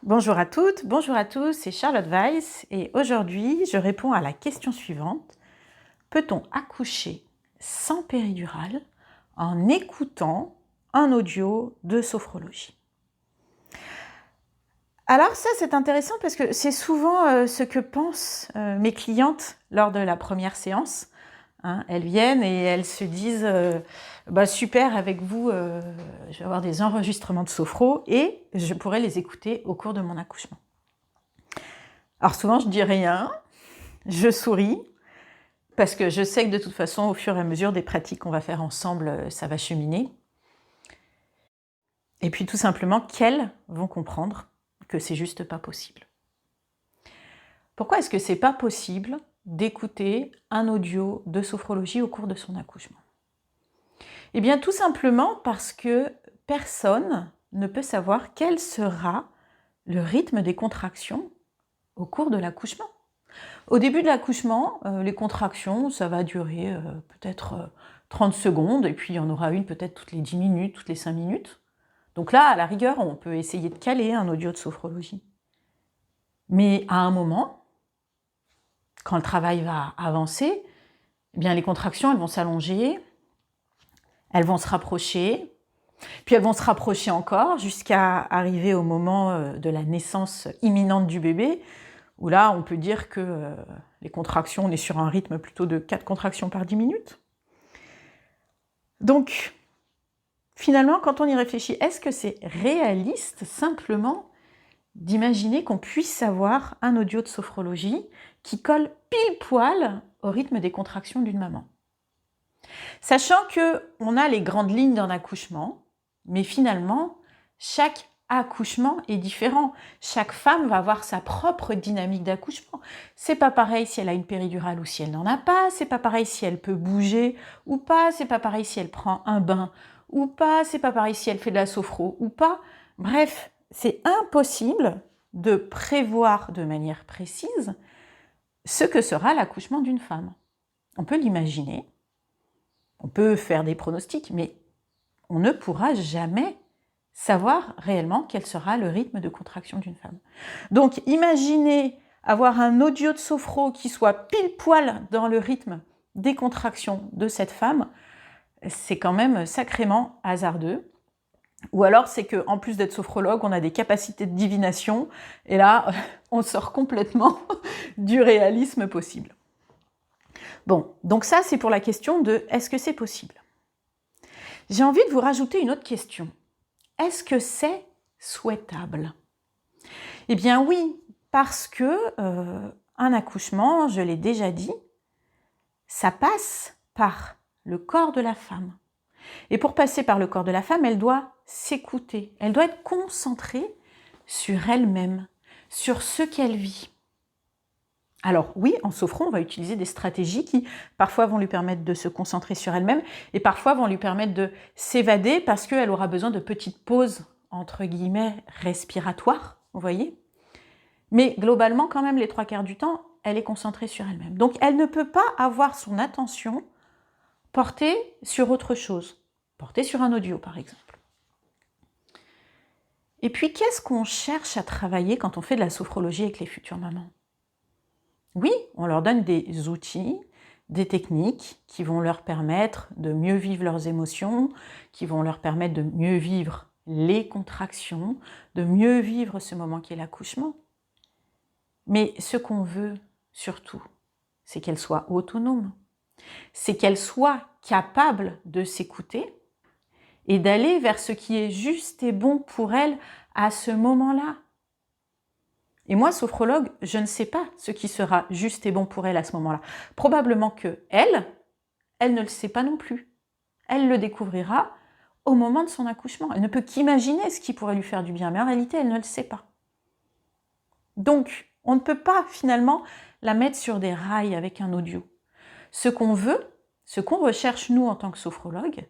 Bonjour à toutes, bonjour à tous, c'est Charlotte Weiss et aujourd'hui je réponds à la question suivante. Peut-on accoucher sans péridurale en écoutant un audio de sophrologie? Alors ça c'est intéressant parce que c'est souvent ce que pensent mes clientes lors de la première séance. Elles viennent et elles se disent super, avec vous, je vais avoir des enregistrements de sophro et je pourrai les écouter au cours de mon accouchement. Alors souvent je dis rien, je souris, parce que je sais que de toute façon, au fur et à mesure des pratiques qu'on va faire ensemble, ça va cheminer. Et puis tout simplement qu'elles vont comprendre que c'est juste pas possible. Pourquoi est-ce que c'est pas possible d'écouter un audio de sophrologie au cours de son accouchement? Eh bien tout simplement parce que personne ne peut savoir quel sera le rythme des contractions au cours de l'accouchement. Au début de l'accouchement, les contractions, ça va durer peut-être 30 secondes, et puis il y en aura une peut-être toutes les 10 minutes, toutes les 5 minutes. Donc là, à la rigueur, on peut essayer de caler un audio de sophrologie. Mais à un moment, quand le travail va avancer, eh bien les contractions, elles vont s'allonger, elles vont se rapprocher, puis elles vont se rapprocher encore jusqu'à arriver au moment de la naissance imminente du bébé, où là, on peut dire que les contractions, on est sur un rythme plutôt de 4 contractions par 10 minutes. Donc, finalement, quand on y réfléchit, est-ce que c'est réaliste simplement d'imaginer qu'on puisse avoir un audio de sophrologie qui colle pile poil au rythme des contractions d'une maman? Sachant qu'on a les grandes lignes d'un accouchement, mais finalement, chaque accouchement est différent. Chaque femme va avoir sa propre dynamique d'accouchement. C'est pas pareil si elle a une péridurale ou si elle n'en a pas, c'est pas pareil si elle peut bouger ou pas, c'est pas pareil si elle prend un bain ou pas, c'est pas pareil si elle fait de la sophro ou pas. Bref, c'est impossible de prévoir de manière précise ce que sera l'accouchement d'une femme. On peut l'imaginer, on peut faire des pronostics, mais on ne pourra jamais savoir réellement quel sera le rythme de contraction d'une femme. Donc imaginez avoir un audio de sophro qui soit pile poil dans le rythme des contractions de cette femme, c'est quand même sacrément hasardeux. Ou alors c'est qu'en plus d'être sophrologue, on a des capacités de divination, et là, on sort complètement du réalisme possible. Bon, donc ça c'est pour la question de est-ce que c'est possible? J'ai envie de vous rajouter une autre question. Est-ce que c'est souhaitable? Eh bien oui, parce que un accouchement, je l'ai déjà dit, ça passe par le corps de la femme. Et pour passer par le corps de la femme, elle doit s'écouter, elle doit être concentrée sur elle-même, sur ce qu'elle vit. Alors oui, en sophro, on va utiliser des stratégies qui parfois vont lui permettre de se concentrer sur elle-même et parfois vont lui permettre de s'évader parce qu'elle aura besoin de petites pauses, entre guillemets, respiratoires, vous voyez. Mais globalement, quand même, les 3/4 du temps, elle est concentrée sur elle-même. Donc elle ne peut pas avoir son attention portée sur autre chose, portée sur un audio par exemple. Et puis qu'est-ce qu'on cherche à travailler quand on fait de la sophrologie avec les futures mamans? Oui, on leur donne des outils, des techniques qui vont leur permettre de mieux vivre leurs émotions, qui vont leur permettre de mieux vivre les contractions, de mieux vivre ce moment qui est l'accouchement. Mais ce qu'on veut surtout, c'est qu'elles soient autonomes, c'est qu'elles soient capables de s'écouter et d'aller vers ce qui est juste et bon pour elles à ce moment-là. Et moi, sophrologue, je ne sais pas ce qui sera juste et bon pour elle à ce moment-là. Probablement que elle ne le sait pas non plus. Elle le découvrira au moment de son accouchement. Elle ne peut qu'imaginer ce qui pourrait lui faire du bien, mais en réalité, elle ne le sait pas. Donc, on ne peut pas finalement la mettre sur des rails avec un audio. Ce qu'on veut, ce qu'on recherche nous en tant que sophrologue,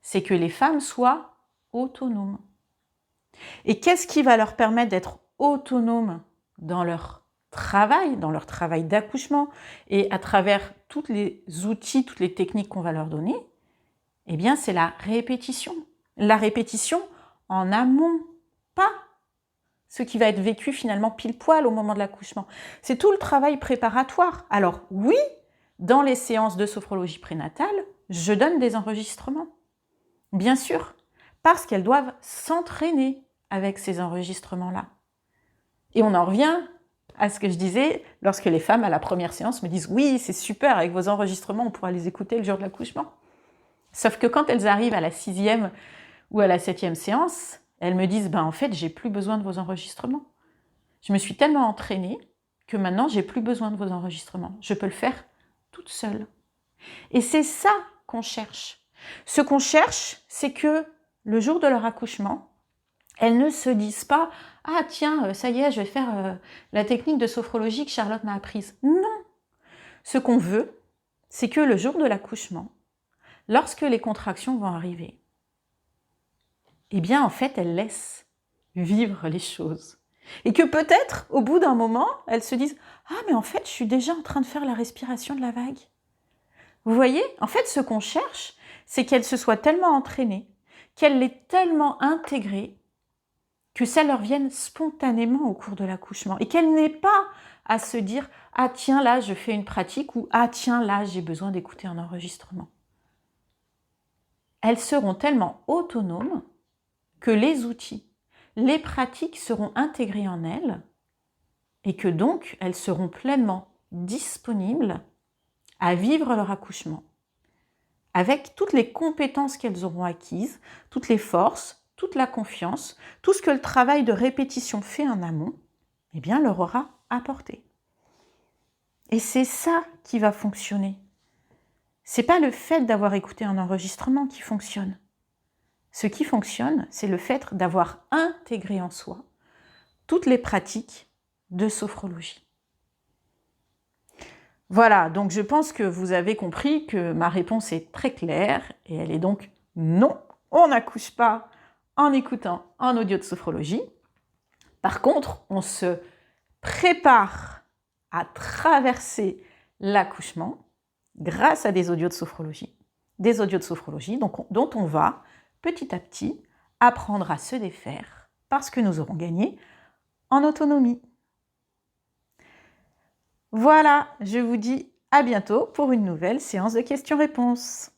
c'est que les femmes soient autonomes. Et qu'est-ce qui va leur permettre d'être autonomes dans leur travail d'accouchement et à travers tous les outils, toutes les techniques qu'on va leur donner? Eh bien, c'est la répétition. La répétition en amont, pas ce qui va être vécu finalement pile poil au moment de l'accouchement. C'est tout le travail préparatoire. Alors oui, dans les séances de sophrologie prénatale, je donne des enregistrements. Bien sûr, parce qu'elles doivent s'entraîner avec ces enregistrements-là. Et on en revient à ce que je disais lorsque les femmes à la première séance me disent « Oui, c'est super, avec vos enregistrements, on pourra les écouter le jour de l'accouchement. » Sauf que quand elles arrivent à la 6e ou à la 7e séance, elles me disent « En fait, j'ai plus besoin de vos enregistrements. Je me suis tellement entraînée que maintenant, j'ai plus besoin de vos enregistrements. Je peux le faire toute seule. » Et c'est ça qu'on cherche. Ce qu'on cherche, c'est que le jour de leur accouchement, elles ne se disent pas « Ah tiens, ça y est, je vais faire la technique de sophrologie que Charlotte m'a apprise. » Non. Ce qu'on veut, c'est que le jour de l'accouchement, lorsque les contractions vont arriver, eh bien en fait, elles laissent vivre les choses. Et que peut-être, au bout d'un moment, elles se disent « Ah mais en fait, je suis déjà en train de faire la respiration de la vague. » Vous voyez, en fait, ce qu'on cherche, c'est qu'elles se soient tellement entraînées, qu'elles l'aient tellement intégrée, que ça leur vienne spontanément au cours de l'accouchement et qu'elles n'aient pas à se dire « Ah tiens, là, je fais une pratique » ou « Ah tiens, là, j'ai besoin d'écouter un enregistrement ». Elles seront tellement autonomes que les outils, les pratiques seront intégrés en elles et que donc elles seront pleinement disponibles à vivre leur accouchement avec toutes les compétences qu'elles auront acquises, toutes les forces, toute la confiance, tout ce que le travail de répétition fait en amont, eh bien leur aura apporté. Et c'est ça qui va fonctionner. C'est pas le fait d'avoir écouté un enregistrement qui fonctionne. Ce qui fonctionne, c'est le fait d'avoir intégré en soi toutes les pratiques de sophrologie. Voilà, donc je pense que vous avez compris que ma réponse est très claire et elle est donc non, on n'accouche pas en écoutant un audio de sophrologie. Par contre, on se prépare à traverser l'accouchement grâce à des audios de sophrologie. Des audios de sophrologie dont on va petit à petit apprendre à se défaire parce que nous aurons gagné en autonomie. Voilà, je vous dis à bientôt pour une nouvelle séance de questions-réponses.